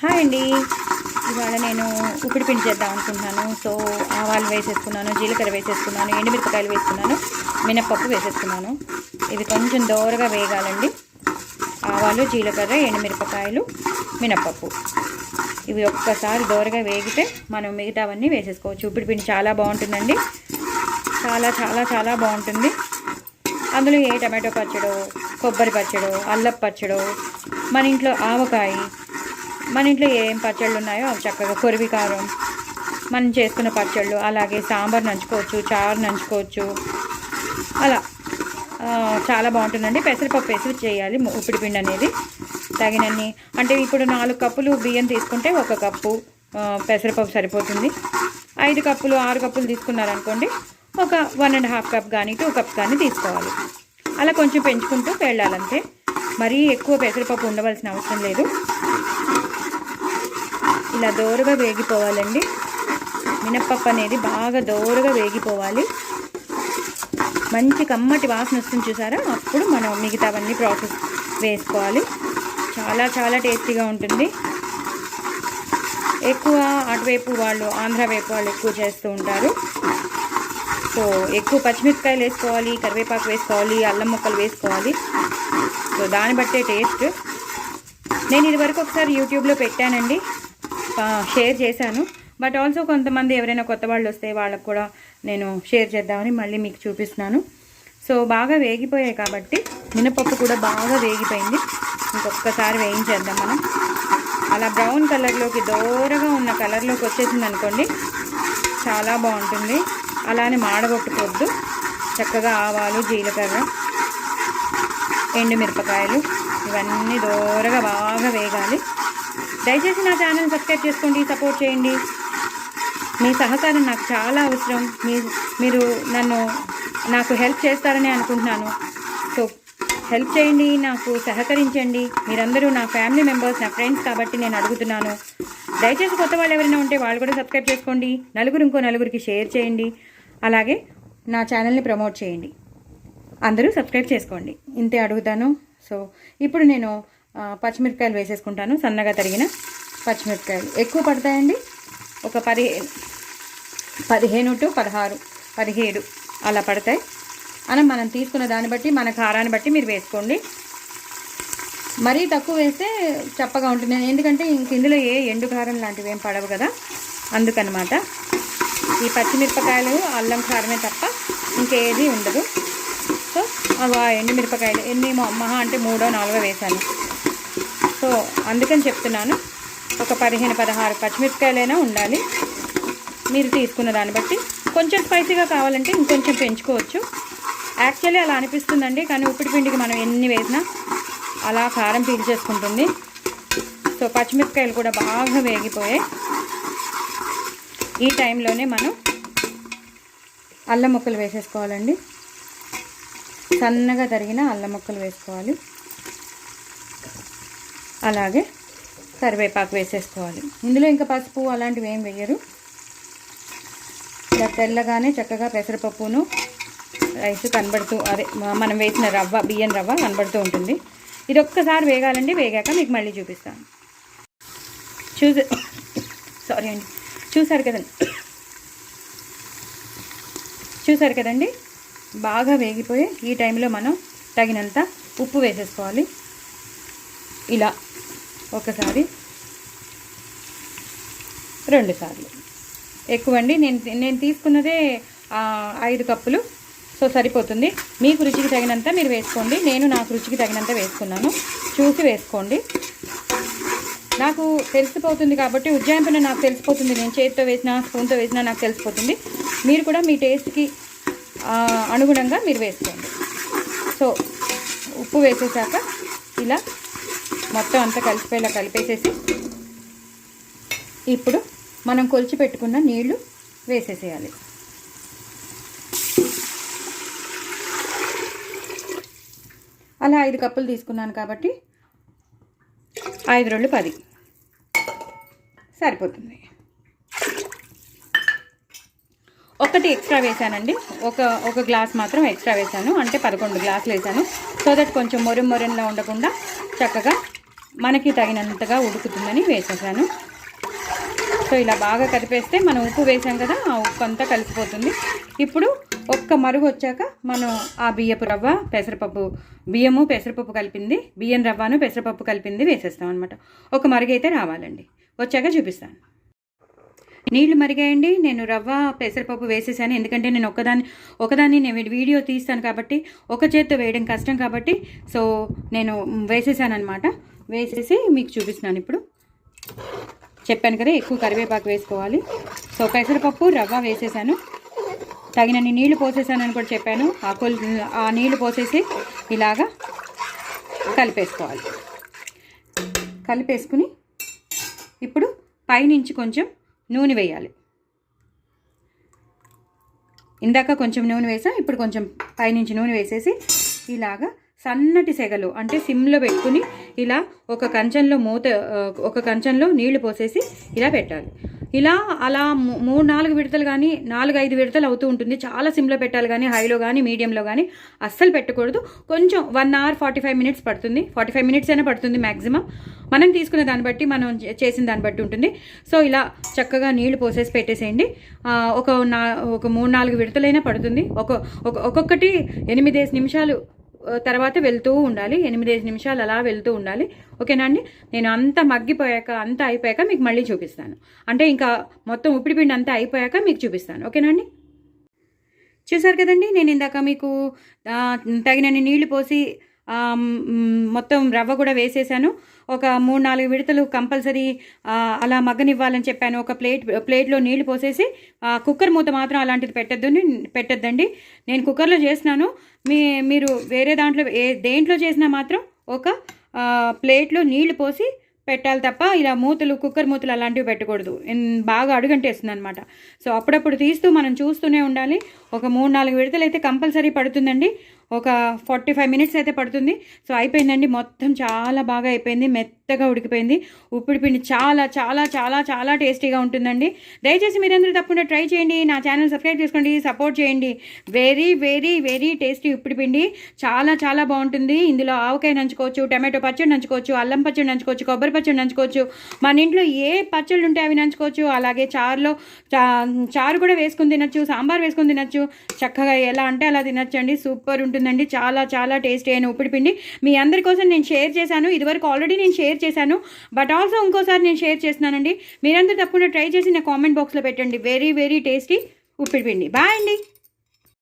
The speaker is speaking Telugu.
హాయ్ అండి. ఇవాళ నేను ఉప్పుడు పిండి చేద్దాం అనుకుంటున్నాను. సో ఆవాలు వేసేసుకున్నాను, జీలకర్ర వేసేసుకున్నాను, ఎండుమిరపకాయలు వేసుకున్నాను, మినప్పప్పు వేసేసుకున్నాను. ఇవి కొంచెం దోరగా వేగాలండి. ఆవాలు, జీలకర్ర, ఎండుమిరపకాయలు, మినప్పప్పు ఇవి ఒక్కసారి దోరగా వేగితే మనం మిగతావన్నీ వేసేసుకోవచ్చు. ఉప్పుడు పిండి చాలా బాగుంటుందండి. చాలా చాలా చాలా బాగుంటుంది. అందులో ఏ టమాటో పచ్చడో, కొబ్బరి పచ్చడో, అల్లపు పచ్చడో, మన ఇంట్లో ఆవకాయ, మన ఇంట్లో ఏం పచ్చళ్ళు ఉన్నాయో అవి చక్కగా కొరివి కారం, మనం చేసుకున్న పచ్చళ్ళు, అలాగే సాంబార్ నంచుకోవచ్చు, చారు నంచుకోవచ్చు. అలా చాలా బాగుంటుందండి. పెసరపప్పు వేసి చేయాలి ఉప్పుడు పిండి అనేది. తగినన్ని అంటే ఇప్పుడు 4 కప్పులు బియ్యం తీసుకుంటే 1 కప్పు పెసరపప్పు సరిపోతుంది. 5 కప్పులు 6 కప్పులు తీసుకున్నారనుకోండి, ఒక 1.5 కప్ కానీ 2 కప్ కానీ తీసుకోవాలి. అలా కొంచెం పెంచుకుంటూ వెళ్ళాలంతే. మరీ ఎక్కువ పెసరపప్పు ఉండవలసిన అవసరం లేదు. ఇలా దోరగా వేగిపోవాలండి. మినప్పప్పు అనేది బాగా దోరగా వేగిపోవాలి. మంచి కమ్మటి వాసన వస్తుంది చూసారా, అప్పుడు మనం మిగతావన్నీ ప్రాసెస్ వేసుకోవాలి. చాలా చాలా టేస్టీగా ఉంటుంది. ఎక్కువ అటువైపు వాళ్ళు, ఆంధ్ర వైపు వాళ్ళు ఎక్కువ చేస్తూ ఉంటారు. సో ఎక్కువ పచ్చిమిరపకాయలు వేసుకోవాలి, కరివేపాకు వేసుకోవాలి, అల్లం ముక్కలు వేసుకోవాలి. సో దాన్ని బట్టే టేస్ట్. నేను ఇదివరకు ఒకసారి యూట్యూబ్లో పెట్టానండి, షేర్ చేశాను. బట్ ఆల్సో కొంతమంది ఎవరైనా కొత్త వాళ్ళు వస్తే వాళ్ళకు కూడా నేను షేర్ చేద్దామని మళ్ళీ మీకు చూపిస్తున్నాను. సో బాగా వేగిపోయాయి కాబట్టి, మినపప్పు కూడా బాగా వేగిపోయింది. ఇంకొకసారి వేయించేద్దాం మనం. అలా బ్రౌన్ కలర్లోకి, దోరగా ఉన్న కలర్లోకి వచ్చేసింది అనుకోండి, చాలా బాగుంటుంది. అలానే మాడగొట్టుకోవద్దు. చక్కగా ఆవాలు, జీలకర్ర, ఎండుమిరపకాయలు ఇవన్నీ దోరగా బాగా వేగాలి. దయచేసి నా ఛానల్ సబ్స్క్రైబ్ చేసుకోండి, సపోర్ట్ చేయండి. మీ సహకారం నాకు చాలా అవసరం. మీరు నాకు హెల్ప్ చేస్తారని అనుకుంటున్నాను. సో హెల్ప్ చేయండి, నాకు సహకరించండి. మీరందరూ నా ఫ్యామిలీ మెంబర్స్, నా ఫ్రెండ్స్ కాబట్టి నేను అడుగుతున్నాను. దయచేసి కొత్త వాళ్ళు ఎవరైనా ఉంటే వాళ్ళు కూడా సబ్స్క్రైబ్ చేసుకోండి. ఇంకో నలుగురికి షేర్ చేయండి. అలాగే నా ఛానల్ని ప్రమోట్ చేయండి. అందరూ సబ్స్క్రైబ్ చేసుకోండి, ఇంతే అడుగుతాను. సో ఇప్పుడు నేను పచ్చిమిరపకాయలు వేసేసుకుంటాను. సన్నగా తరిగిన పచ్చిమిరపకాయలు ఎక్కువ పడతాయండి. ఒక 15 to 16, 17 అలా పడతాయి. అని మనం తీసుకున్న దాన్ని బట్టి, మన కారాన్ని బట్టి మీరు వేసుకోండి. మరీ తక్కువ వేస్తే చప్పగా ఉంటుంది. ఎందుకంటే ఇంక ఇందులో ఏ ఎండు కారం లాంటివి ఏం పడవు కదా, అందుకనమాట. ఈ పచ్చిమిరపకాయలు, అల్లం కారమే తప్ప ఇంకేది ఉండదు. సో ఆ ఎండుమిరపకాయలు ఎన్ని మహా అంటే 3 or 4 వేసాను. సో అందుకని చెప్తున్నాను, ఒక 15-16 పచ్చిమిరపకాయలైనా ఉండాలి. మీరు తీసుకున్న దాన్ని బట్టి. కొంచెం స్పైసీగా కావాలంటే ఇంకొంచెం పెంచుకోవచ్చు. యాక్చువల్లీ అలా అనిపిస్తుందండి, కానీ ఉప్పుడు పిండికి మనం ఎన్ని వేసినా అలా కారం పీల్చేసుకుంటుంది. సో పచ్చిమిరపకాయలు కూడా బాగా వేగిపోయాయి. ఈ టైంలోనే మనం అల్లం ముక్కలు వేసేసుకోవాలండి. సన్నగా తరిగిన అల్లం ముక్కలు వేసుకోవాలి. అలాగే కరివేపాకు వేసేసుకోవాలి. ఇందులో ఇంకా పసుపు అలాంటివి ఏం వేయరు. ఇలా తెల్లగానే చక్కగా పెసరపప్పును, రైస్ కనబడుతూ, అదే మనం వేసిన రవ్వ, బియ్యం రవ్వ కనబడుతూ ఉంటుంది. ఇది ఒక్కసారి వేగాలండి. వేగాక మీకు మళ్ళీ చూపిస్తాను. చూసారు కదండి, బాగా వేగిపోయి ఈ టైంలో మనం తగినంత ఉప్పు వేసేసుకోవాలి. ఇలా ఒకసారి, 2 సార్లు. ఎక్కువండి, నేను తీసుకున్నదే 5 కప్పులు. సో సరిపోతుంది. మీకు రుచికి తగినంత మీరు వేసుకోండి. నేను నాకు రుచికి తగినంత వేసుకున్నాను. చూసి వేసుకోండి. నాకు తెలిసిపోతుంది కాబట్టి, ఉజ్జాయింపున నాకు తెలిసిపోతుంది. నేను చేతితో వేసినా, స్పూన్తో వేసినా నాకు తెలిసిపోతుంది. మీరు కూడా మీ టేస్ట్కి అనుగుణంగా మీరు వేసుకోండి. సో ఉప్పు వేసేసాక ఇలా మొత్తం అంతా కలిసిపోయేలా కలిపేసేసి, ఇప్పుడు మనం కొలిచి పెట్టుకున్న నీళ్లు వేసేసేయాలి. అలా 5 కప్పులు తీసుకున్నాను కాబట్టి 5 2 10 సరిపోతుంది. ఒకటి ఎక్స్ట్రా వేసానండి. ఒక గ్లాస్ మాత్రం ఎక్స్ట్రా వేసాను, అంటే 11 గ్లాసులు వేసాను. సో దట్ కొంచెం మొరంలా ఉండకుండా చక్కగా మనకి తగినంతగా ఉడుకుతుందని వేసేసాను. సో ఇలా బాగా కలిపేస్తే మనం ఉప్పు వేసాం కదా, ఆ ఉప్పు అంతా కలిసిపోతుంది. ఇప్పుడు ఒక్క మరుగు వచ్చాక మనం ఆ బియ్యపు రవ్వ పెసరపప్పు, బియ్యము పెసరపప్పు కలిపింది, బియ్యం రవ్వను పెసరపప్పు కలిపింది వేసేస్తాం అనమాట. ఒక మరుగు అయితే రావాలండి, వచ్చాక చూపిస్తాను. నీళ్లు మరిగాయండి. నేను రవ్వ పెసరపప్పు వేసేసాను, ఎందుకంటే నేను ఒకదాన్ని నేను వీడియో తీస్తాను కాబట్టి ఒక చేత్తో వేయడం కష్టం కాబట్టి సో నేను వేసేసాను అనమాట. వేసేసి మీకు చూపిస్తున్నాను. ఇప్పుడు చెప్పాను కదా ఎక్కువ కరివేపాకు వేసుకోవాలి. సో పెసరపప్పు రవ్వ వేసేసాను, తగినన్ని నీళ్లు పోసేసానని కూడా చెప్పాను. ఆ నీళ్లు పోసేసి ఇలాగా కలిపేసుకోవాలి. కలిపేసుకుని ఇప్పుడు పైనుంచి కొంచెం నూనె వేయాలి. ఇందాక కొంచెం నూనె వేసా, ఇప్పుడు కొంచెం పైనుంచి నూనె వేసేసి ఇలాగా సన్నటి సెగలు అంటే సిమ్లో పెట్టుకుని ఇలా ఒక కంచంలో నీళ్లు పోసేసి ఇలా పెట్టాలి. ఇలా అలా 3-4 విడతలు కానీ 4-5 విడతలు అవుతూ ఉంటుంది. చాలా సిమ్లో పెట్టాలి, కానీ హైలో కానీ మీడియంలో కానీ అస్సలు పెట్టకూడదు. కొంచెం 1 hour 45 minutes పడుతుంది, 45 minutes అయినా పడుతుంది మ్యాక్సిమం. మనం తీసుకునే దాన్ని బట్టి, మనం చేసిన దాన్ని బట్టి ఉంటుంది. సో ఇలా చక్కగా నీళ్లు పోసేసి పెట్టేసేయండి. ఒక 3-4 విడతలైనా పడుతుంది. ఒక్కొక్కటి 8 నిమిషాలు తర్వాత వెళ్తూ ఉండాలి. 8 నిమిషాలు అలా వెళ్తూ ఉండాలి. ఓకేనా అండి? నేను అంతా మగ్గిపోయాక, అంతా అయిపోయాక మీకు మళ్ళీ చూపిస్తాను. అంటే ఇంకా మొత్తం ఉప్పిడిపిండి అంతా అయిపోయాక మీకు చూపిస్తాను. ఓకేనా అండి? చూసారు కదండి, నేను ఇందాక మీకు తగినన్ని నీళ్లు పోసి మొత్తం రవ్వ కూడా వేసేసాను. ఒక 3-4 విడతలు కంపల్సరీ అలా మగ్గనివ్వాలని చెప్పాను. ఒక ప్లేట్లో నీళ్లు పోసేసి కుక్కర్ మూత మాత్రం అలాంటిది పెట్టద్దండి. నేను కుక్కర్లో చేసినాను. మీరు వేరే దేంట్లో చేసినా మాత్రం ఒక ప్లేట్లో నీళ్లు పోసి పెట్టాలి తప్ప ఇలా కుక్కర్ మూతలు అలాంటివి పెట్టకూడదు. బాగా అడుగంటేస్తుంది అనమాట. సో అప్పుడప్పుడు తీస్తూ మనం చూస్తూనే ఉండాలి. ఒక 3-4 విడతలు అయితే కంపల్సరీ పడుతుందండి. ఒక 45 minutes అయితే పడుతుంది. సో అయిపోయిందండి, మొత్తం చాలా బాగా అయిపోయింది, మెత్తగా ఉడికిపోయింది. ఉప్పిడిపిండి చాలా చాలా చాలా చాలా టేస్టీగా ఉంటుందండి. దయచేసి మీరందరూ తప్పకుండా ట్రై చేయండి. నా ఛానల్ సబ్స్క్రైబ్ చేసుకోండి, సపోర్ట్ చేయండి. వెరీ వెరీ వెరీ టేస్టీ ఉప్పిడిపిండి, చాలా చాలా బాగుంటుంది. ఇందులో ఆవకాయ నంచుకోవచ్చు, టమాటో పచ్చడి నంచుకోవచ్చు, అల్లం పచ్చడి నంచుకోవచ్చు, కొబ్బరి పచ్చడి నంచుకోవచ్చు. మన ఇంట్లో ఏ పచ్చళ్ళు ఉంటే అవి నంచుకోవచ్చు. అలాగే చారు కూడా వేసుకుని తినచ్చు, సాంబార్ వేసుకుని తినచ్చు. చక్కగా ఎలా అంటే అలా తినచ్చండి. సూపర్ ఉంటుందండి, చాలా చాలా టేస్టీ అయిన ఉప్పిడిపిండి మీ అందరి కోసం నేను షేర్ చేశాను. ఇదివరకు ఆల్రెడీ నేను షేర్ చేశాను, బట్ ఆల్సో ఇంకోసారి నేను షేర్ చేస్తున్నానండి. మీరందరూ తప్పకుండా ట్రై చేసి నా కామెంట్ బాక్స్లో పెట్టండి. వెరీ వెరీ టేస్టీ ఉప్పిడిపిండి. బాయ్ అండి.